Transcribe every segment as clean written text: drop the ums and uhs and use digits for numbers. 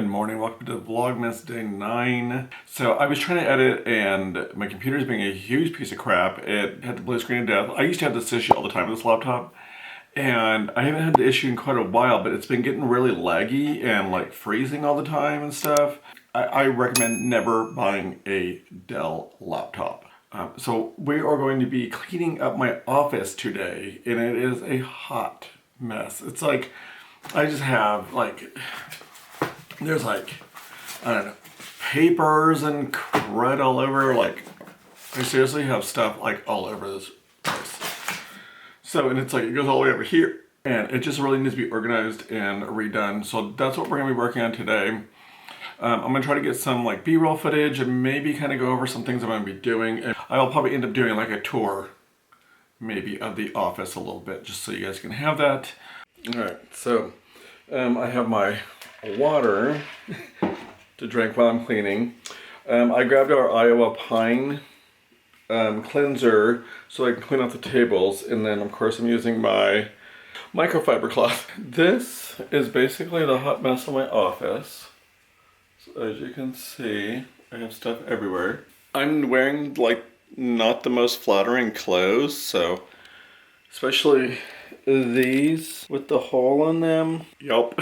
morning, welcome to Vlogmas day 9. So I was trying to edit and my computer's being a huge piece of crap. It had the blue screen of death. I used to have this issue all the time with this laptop. And I haven't had the issue in quite a while, but it's been getting really laggy and like freezing all the time and stuff. I recommend never buying a Dell laptop. So we are going to be cleaning up my office today, and it is a hot mess. It's like, I just have like, there's like, I don't know, papers and crud all over. Like, I seriously have stuff like all over this place. So, and it's like, it goes all the way over here. And it just really needs to be organized and redone. So that's what we're gonna be working on today. I'm gonna try to get some like B-roll footage and maybe kind of go over some things I'm gonna be doing. And I'll probably end up doing like a tour, maybe, of the office a little bit, just so you guys can have that. All right, so I have my water to drink while I'm cleaning. I grabbed our Iowa Pine cleanser so I can clean off the tables, and then of course I'm using my microfiber cloth. This is basically the hot mess of my office. So as you can see, I have stuff everywhere. I'm wearing like not the most flattering clothes, so especially these with the hole in them. Yup.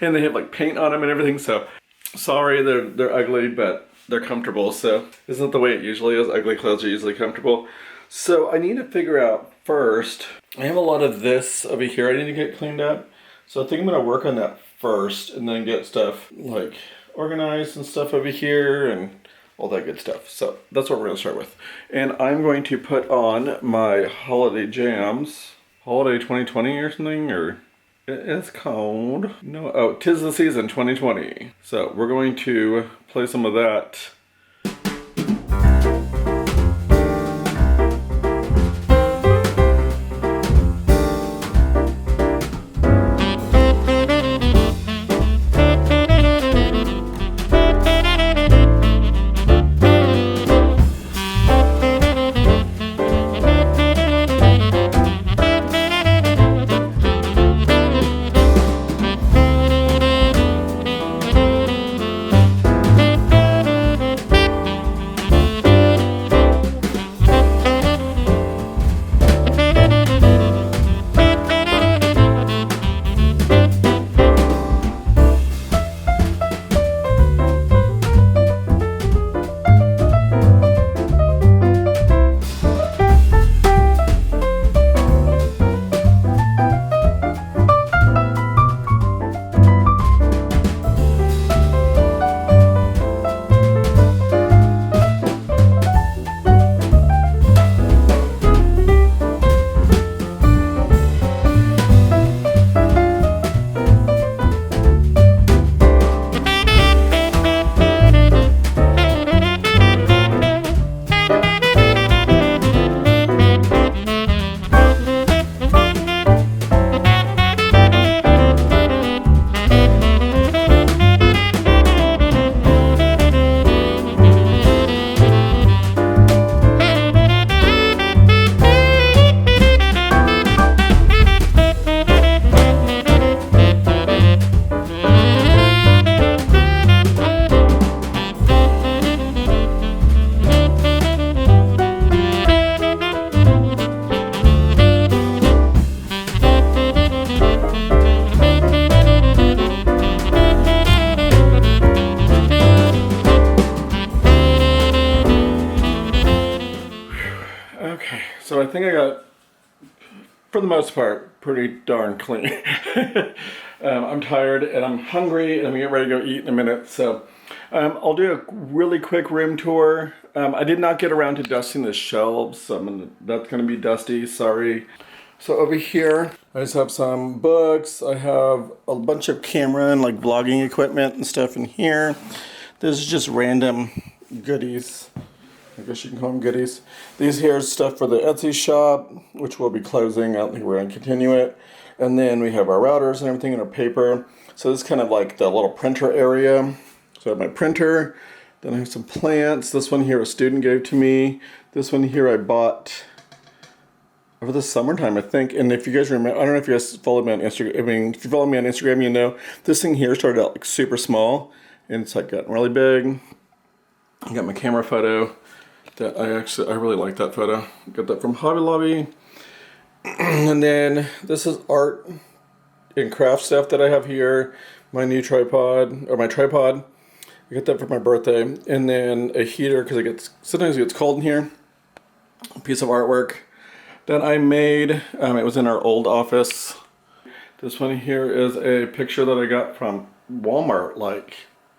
And they have like paint on them and everything, so sorry they're ugly, but they're comfortable. So isn't that the way it usually is? Ugly clothes are usually comfortable. So I need to figure out first, I have a lot of this over here I need to get cleaned up. So I think I'm gonna work on that first and then get stuff like organized and stuff over here and all that good stuff. So that's what we're gonna start with. And I'm going to put on my holiday jams. Holiday 2020 or something, or it's called, no, oh, 'Tis the Season 2020. So we're going to play some of that. So I think I got, for the most part, pretty darn clean. I'm tired and I'm hungry and I'm getting ready to go eat in a minute. So I'll do a really quick room tour. I did not get around to dusting the shelves, so that's going to be dusty, sorry. So over here, I just have some books. I have a bunch of camera and like vlogging equipment and stuff in here. This is just random goodies. I guess you can call them goodies. These here is stuff for the Etsy shop, which will be closing. I don't think we're going to continue it. And then we have our routers and everything in our paper. So this is kind of like the little printer area. So I have my printer. Then I have some plants. This one here a student gave to me. This one here I bought over the summertime, I think. And if you guys remember, I don't know if you guys follow me on Instagram. I mean, if you follow me on Instagram, you know this thing here started out like super small, and it's like gotten really big. I got my camera photo that I really like that photo. Got that from Hobby Lobby. And then this is art and craft stuff that I have here. My new tripod, or my tripod. I got that for my birthday. And then a heater, because sometimes it gets cold in here. A piece of artwork that I made. It was in our old office. This one here is a picture that I got from Walmart like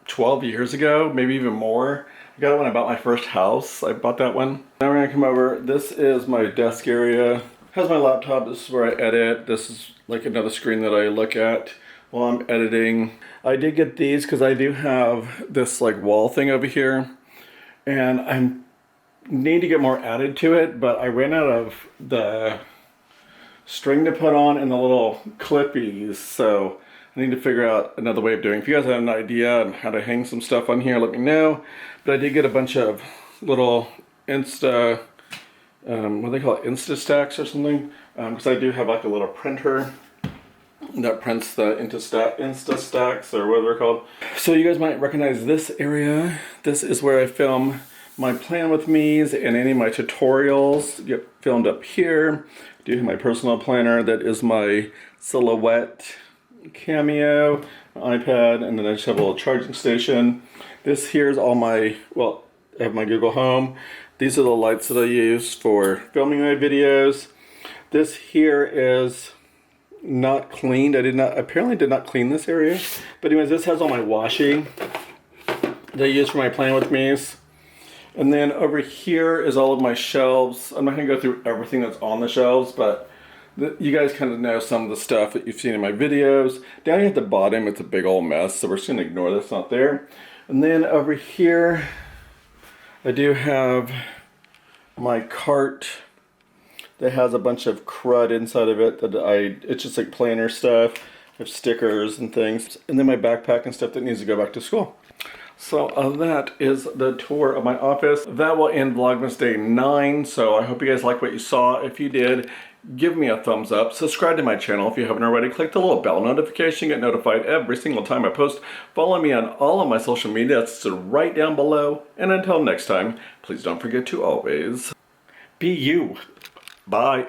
12 years ago, maybe even more. I got it when I bought my first house. I bought that one. Now we're gonna come over. This is my desk area. Has my laptop. This is where I edit. This is like another screen that I look at while I'm editing. I did get these because I do have this like wall thing over here, and I need to get more added to it, but I ran out of the string to put on and the little clippies, so I need to figure out another way of doing it. If you guys have an idea on how to hang some stuff on here, let me know. But I did get a bunch of little what do they call it, Insta stacks or something, because I do have like a little printer that prints the Insta stacks, or whatever they're called. So you guys might recognize this area. This is where I film my plan with me's and any of my tutorials get filmed up here. I do have my personal planner. That is my Silhouette Cameo, my iPad, and then I just have a little charging station. This here is all my, well, I have my Google Home. These are the lights that I use for filming my videos. This here is not cleaned. Apparently did not clean this area. But anyways, this has all my washi that I use for my plan with me's. And then over here is all of my shelves. I'm not going to go through everything that's on the shelves, but you guys kind of know some of the stuff that you've seen in my videos. Down here at the bottom, it's a big old mess, so we're just going to ignore that's not there. And then over here, I do have my cart that has a bunch of crud inside of it. It's just like planner stuff. I have stickers and things. And then my backpack and stuff that needs to go back to school. So that is the tour of my office. That will end Vlogmas Day 9, so I hope you guys like what you saw. If you did, give me a thumbs up. Subscribe to my channel if you haven't already. Click the little bell notification, get notified every single time I post. Follow me on all of my social media, that's right down below. And until next time, please don't forget to always be you. Bye.